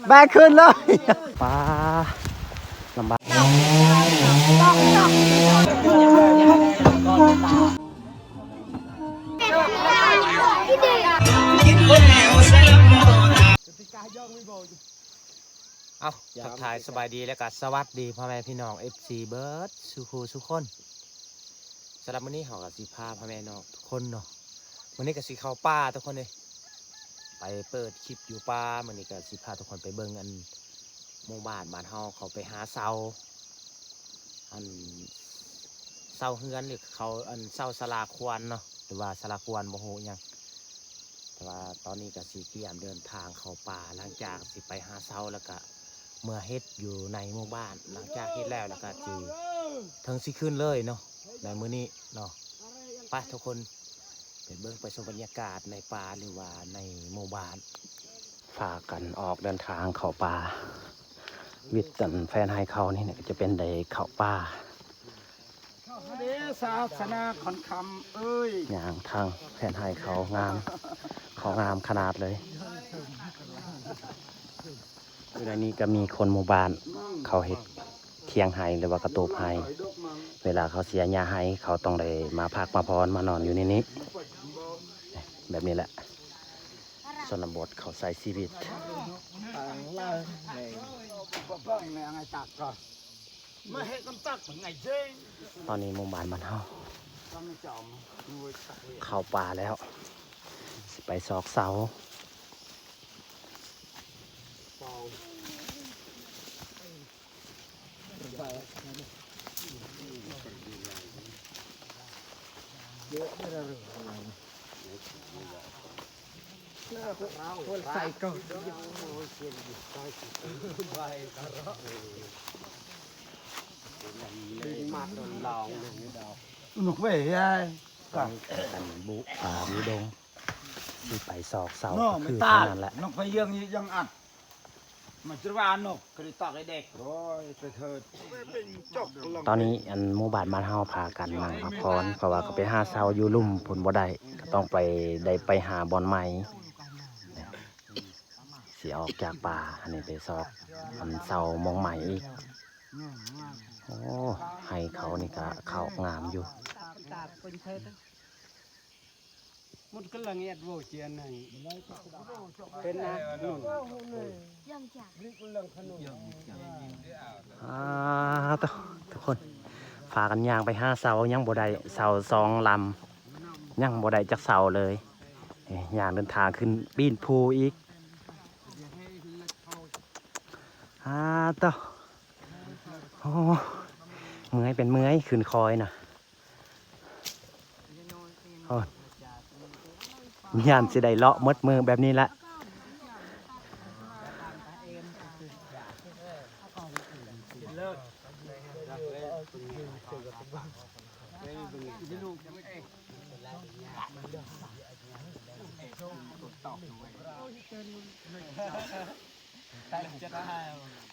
แบกขึ้นเลยปลาลำบากเอาทักทายสบายดีแล้วก็สวัสดีพ่อแม่พี่น้อง FC เบิร์ดสุคนสำหรับวันนี้เขากับสีพาพ่อแม่น้องทุกคนเนาะวันนี้กับสีเข้าป่าทุกคนเลยไปเปิดคลิปอยู่ป่าวันนี้กับสีพาทุกคนไปเบิ่งอันหมู่บ้านเฮาเขาไปหาเสาเฮือนหรือเขาเสาสลาควรเนาะหรือว่าสลาควรโมโหยังแต่ว่าตอนนี้กับสีเตรียมเดินทางเข้าป่าหลังจากสิไปหาเสาแล้วก็เมื่อเฮ็ดอยู่ในหมู่บ้านหลังจากเฮ็ดแล้วก็จีทั้งสิขึ้นเลยเนาะในมื้อนี้เนาะไปทุกคนไปเบิ่งไปชมบรรยากาศในป่าหรือว่าในหมู่บ้านพากันออกเดินทางเข้าป่าวิทย์กันแฟนให้เขานี่เนี่ยก็จะเป็นได้เข้าป่าศาสนาขอนคำเอ้ยอย่างทางแฟนให้เขางามขนาดเลยในนี้ก็มีคนหมู่บ้านเขาเห็ดเทียงไห้หรือว่ากระตูบไห้เวลาเขาเสียหญ้าไห้เขาต้องได้มาพักมาพรมานอนอยู่ในนี้แบบนี้แหละชนบทเขาใส่ชีวิตตอนนี้หมู่บ้านมันเข้าป่าแล้วไปซอกเสาใส่ก่อนหนุกเว้ยยายกันบุมีดงที่ไปซอกเสาคือ ตา นั่นแหละ นกไปยังอัดมันจะว่านกกระดิตอกไอเด็กโอ้ยไปเถิดตอนนี้หมู่บ้านบ้านเฮาพากันนั่งพักผ่อนเพราะว่าเขาไปหาเสาอยู่ลุ่มผลบ่ได้ก็ต้องไปหาบอนไม้สิออกจากป่าอันนี้ไปซอกเสามองใหม่อีกโอ้ให้เขานี่ก็เขางามอยู่มันก็ละเอียดโวเจียนนี่เป็นนะนุ่นทุกคนพากันย่างไปหาเสายังบ่ได้เสา2 ลำยังบ่ได้จักเสาเลยย่างเดินทางขึ้นปีนภูอีกโอ้เมื่อยเป็นเมื่อยขึ้นคอยนะยานสิได้เลาะมดมือแบบนี้ละ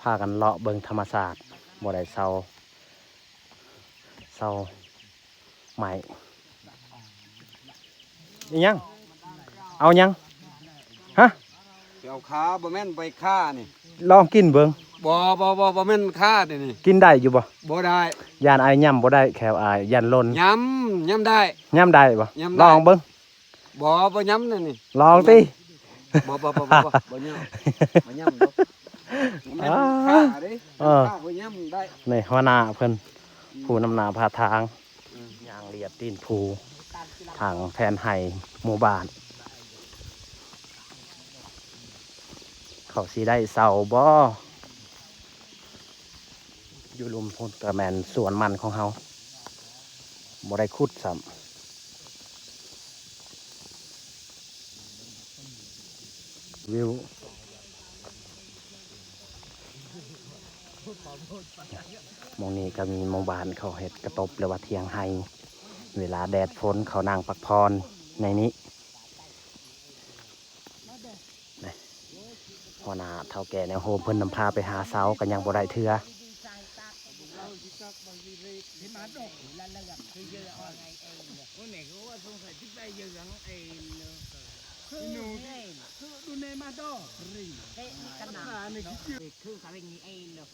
พากันเลาะเบิงธรรมศาสตร์บ่ได้เสาใหม่ยังเอายังฮะเอาขาบ่แม่นไปฆ่านี่ลองกินเบิงบ่แม่นฆ่านี่กินได้อยู่บ่ได้ยานอายย่ำบ่ได้แขวอายยันลนย้ำได้ย่ำได้ลองเบิงบ่ย้ำนี่ลองติบ่ย้ำบ่ย้ำฆ่าดิฆ่าบ่ย้ำได้ในหัวหน้าเพิ่นผู้นำหน้าพาทางย่างเลียดตีนภูทางแทนไห้หมู่บ้านเขาสิได้เสาบ่อยู่ลุมพุ่นกระแมนสวนมันของเฮาบ่ได้ขุดซ้ำวิวมองนี้ก็มีหมู่บ้านเขาเฮ็ดกระตบหรือว่าเทียงไห้เวลาแดดฝนเขานั่งพักพรในนี้หัวหน้าเฒ่าแก่แนวโฮมเพิ่นนำพาไปหาเสากันยังบ่ได้เทื่อ มาดอกแล้วก็คือเยอะเอาไงเองคนไหนก็ว่าสงสัยที่ไปเยอะเองเลยคือหนูคือดูในมาดอกรีขนาดนี้คือเขาเป็นเองเลย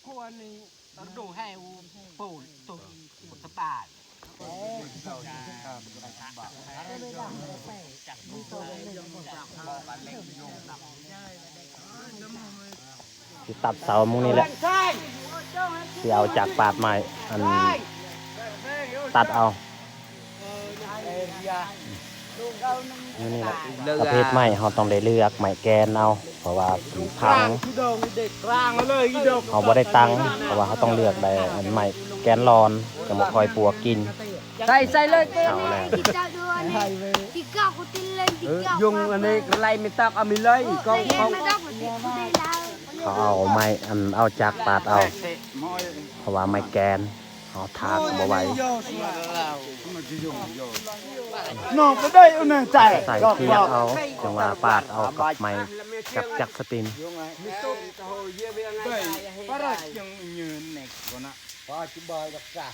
คนนี้ต้องดูให้ปูนตุ่นตะบาดสิตัดเสามุงนี่แหละสิเอาจากปาดไม้อันตัดเอานี่แหละประเภทไม้เราต้องได้เลือกไม้แกนเอาเพราะว่าพังเขาบ่ได้ตังค์เพราะว่าเขาต้องเลือกได้อันไม้แกนรอนจะมาคอยปัวกิน ใส่เลย เอาแล้ว tiga aku tilen tiga ยุงอันนี้ไล่ไม่ตักเอาไม่เลยก็ เขาเอาไม้อันเอาจากปาดเอาเพราะว่าไม้แกนเขาทากบ่ไหว นอกก็ได้เอาหน่ะใจ ใส่เทียบเอาจังหวะปาดเอากับไม้จักสติน พอจิบอยดอกจ้า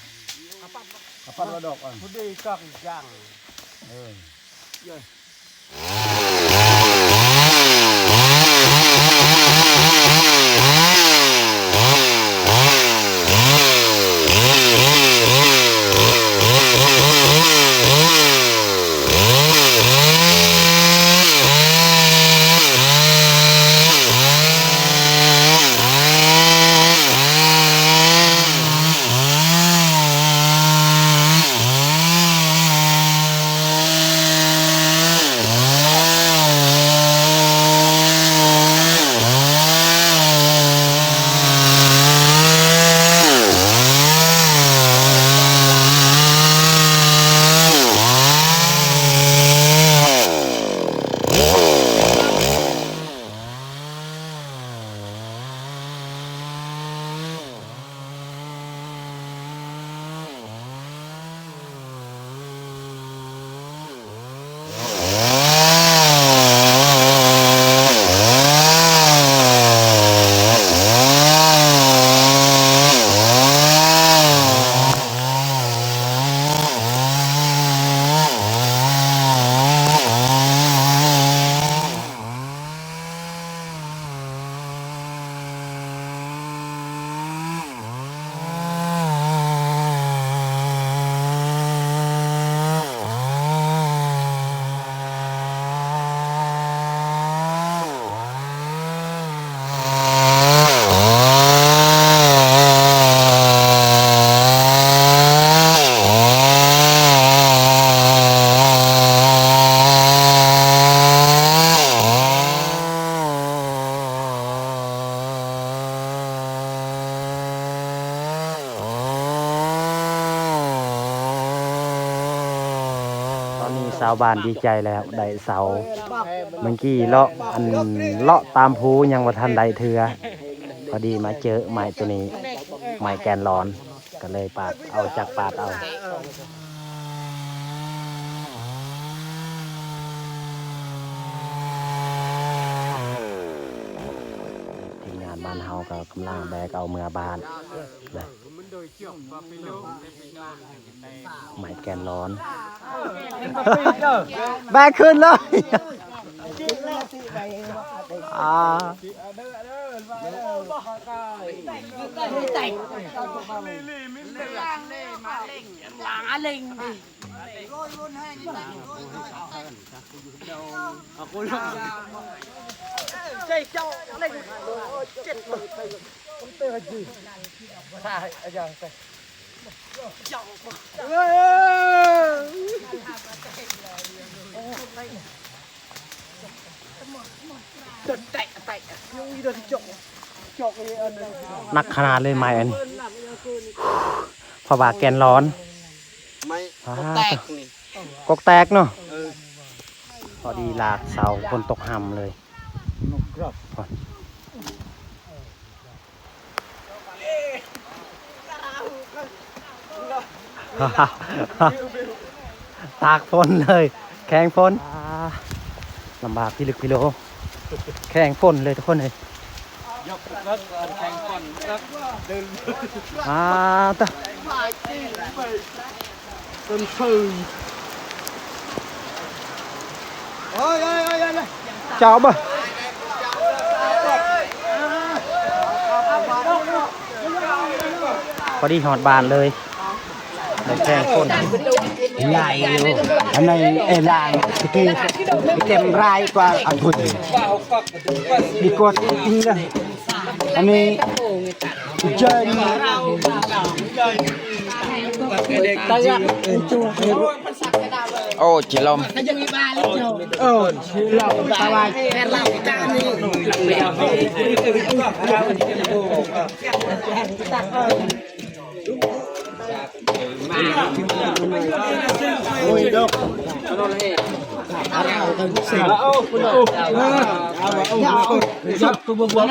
ปัดดอกอ่ะผู้ดีก็จังชาวบ้านดีใจแล้วได้เสาเมื่อกี้เลาะอันเลาะตามภูยังว่าทันใดเถือพอดีมาเจอไม้ตัวนี้ไม้แกนร้อนก็เลยปาดเอาจากปาดเอาทีมงานบ้านเฮาก็กำลังแบกเอาเมื่อบ้านไม้แกนร้อนแบกขึ้นเลยนักขนาดเลยไม้อันนี้เพราะว่าแกนร้อน ไม่แตกนี่ กกแตกเนาะพอดีลากเสาคนตกห่ำเลยตากฝนเลยแข่งฝนลำบากพี่ลึกพี่โลแข่งฝนเลยทุกคนเลยแข่งฝนเดินตะ ต้นฟืนเอ้ยเจ้าบ่ พอดีหอดบานเลยได้แจ้งคน ใหญ่อยู่อันนี้ไอ้ลายที่เต็มรายกว่าอันพุทธดีกว่าจริงๆนะอันนี้เจนโอ้จิลมโอ้จิลมตาลายโอ้ยดอกจับตัวบัว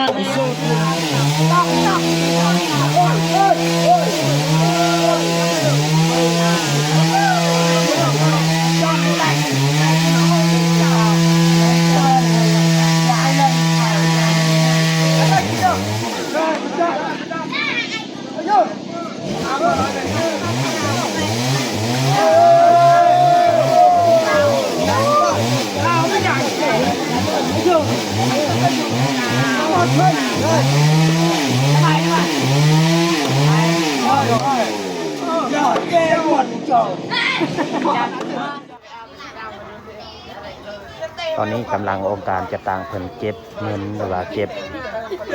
ตอนนี้กำลังองค์การจะต่างเพิ่นเก็บเงินหรือว่าเก็บ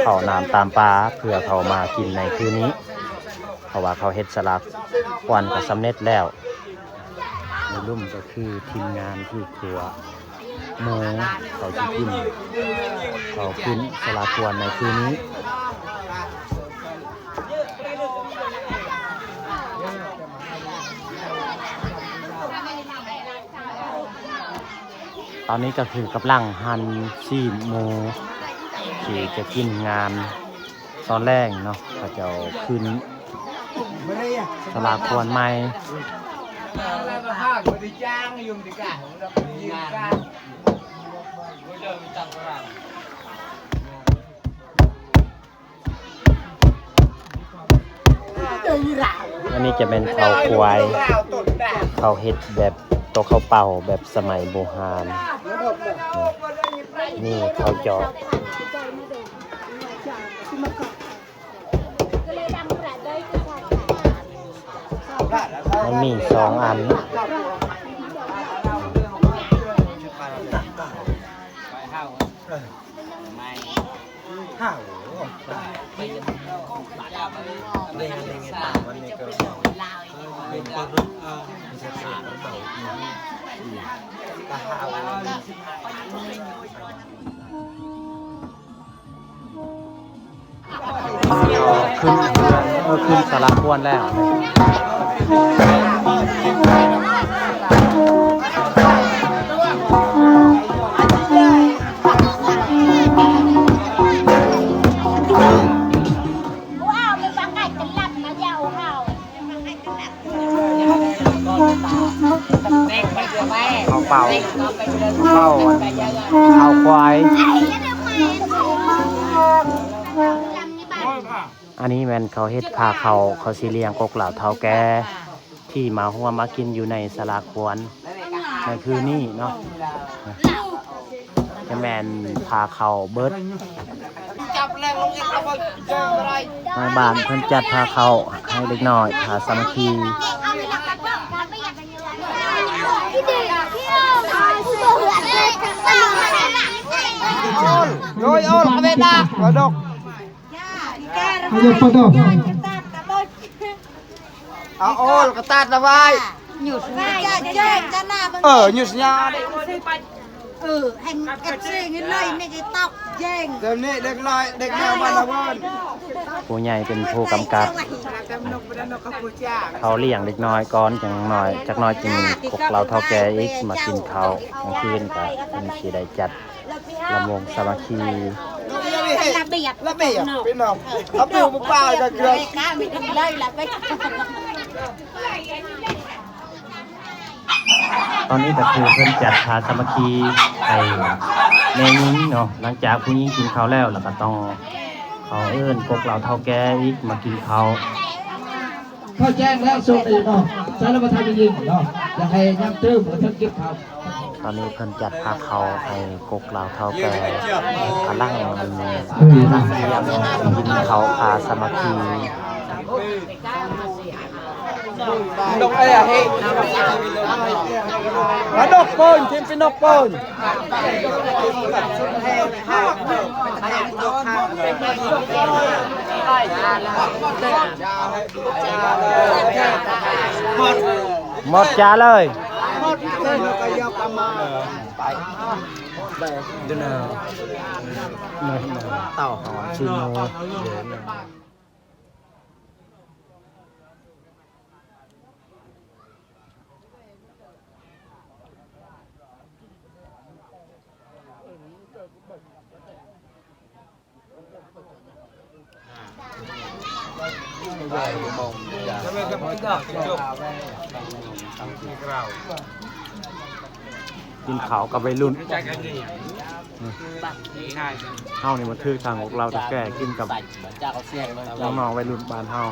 ข้าวน้ำตามปลาเพื่อเขามากินในคืนนี้เพราะว่าเขาเฮ็ดสลักควันก็สำเร็จแล้วในรุ่มก็คือทีมงานที่ครัวหมูเขาจะกินเขากินสลักควันในคืนนี้ตอนนี้ก็คือกำลังหั่นซีนหมูที่จะกินงานตอนแรกเนาะเขาจะขึ้นสลากควนใหม่อันนี้จะเป็นข้าวควายข้าวเห็ดแบบตัวข้าวเป่าแบบสมัยโบราณนี่ข้าวจอกมันมี2 อันขึ้นสลักควนแล้วเอาเป่าเอาควายอันนี้แม่นเขาเฮ็ดพาเขาสิเลี้ยงกกเหล่าเฒ่าแก่ที่มาหัวมากินอยู่ในสลาควรในคืนนี้เนาะจะแม่นพาเขาเบิดทางบ้านเพิ่นจัดพาเขาให้เด็กน้อยพาสามัคคีโอ้ยโอ้ยเวดาเอาดอกเอาโอ้ยกระตัดละไว้หยุดไว้จะหน้าหยุดยาแห่งเอฟซีเงินเลยไม่ได้ตอกแย่งเดี๋ยวนี้เด็กน้อยเด็กแนวมาละเว้นผู้ใหญ่เป็นผู้กำกับเขาเลี้ยงเด็กน้อยก่อนจักหน่อยจึงพวกเราเฒ่าแก่อีกมากินข้าวกลางคืนก็เป็นสิได้จัดลำวงสามัคคีระเบียบพี่น้องเอาปูมาป้าก็เกลือตอนนี้ก็คือเพิ่นจัดพาสามัคคีให้แม่หญิงเนาะหลังจากผู้หญิงกินข้าวแล้วก็ต้องเขาเอิ้นพวกเราเฒ่าแก่อีกมากินข้าว เขาแจ้งแล้วส่งอีกเนาะสารพัดทำยิงเนาะอยากให้ยังตื้มกับทั้งกิ๊บเขา ตอนนี้เพิ่นจัดพาเขาให้กกเหล่าเท่าแก่กำลังมันนั่งเทียมกินเขาพาสามัคคี Nóc đây à he. Nó nóc bồn, thêm cái nóc bồn. Một trả lời. Đây nào. Này tàu hòn chim nô. กินเขากับวัยรุ่นเฮานี่มันคือทางของเราตะแก่กินกับน้องๆวัยรุ่นบ้านเฮา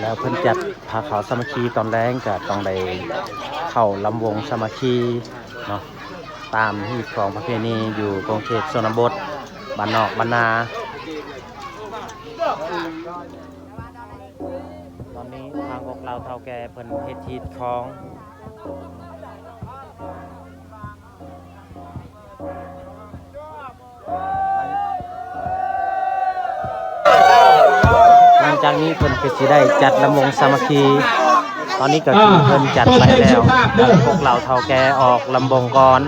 แล้วเพิ่นจัดพาเขาสามัคคีตอนแรงก็ต้องได้เข้าลำวงสามัคคีเนาะตามที่ของประเพณีอยู่กรุงเทพชนบทบ้านนอกบ้านนาตอนนี้ทางของเราเฒ่าแก่เพิ่นเฮ็ดทีดของหลังจากนี้เพิ่นก็สิได้จัดลำวงสามัคคีตอนนี้ก็คือเพิ่นจัดไปแล้วพวกเราเฒ่าแก่ออกลำวงก่อน